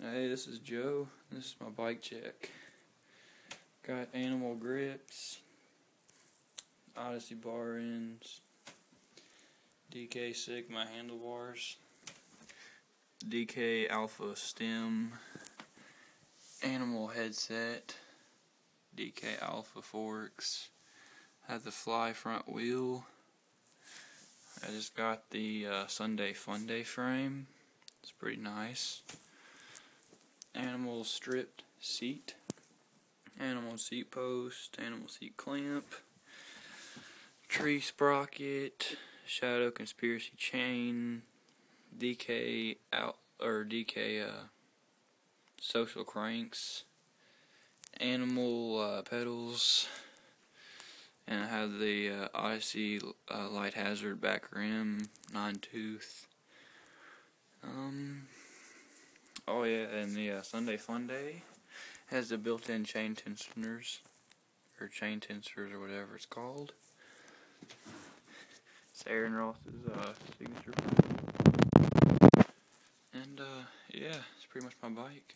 Hey, this is Joe. This is my bike check. Got animal grips, Odyssey bar ends, DK Sigma handlebars, DK Alpha stem, animal headset, DK Alpha forks. Have the fly front wheel. I just got the Funday frame. It's pretty nice. Animal stripped seat, animal seat post, animal seat clamp, tree sprocket, shadow conspiracy chain, DK social cranks, animal pedals, and I have the Odyssey light hazard back rim, 9-tooth. Oh yeah, and the Sunday Funday has the built-in chain tensioners, or chain tensors, or whatever it's called. It's Aaron Ross's signature. And yeah, it's pretty much my bike.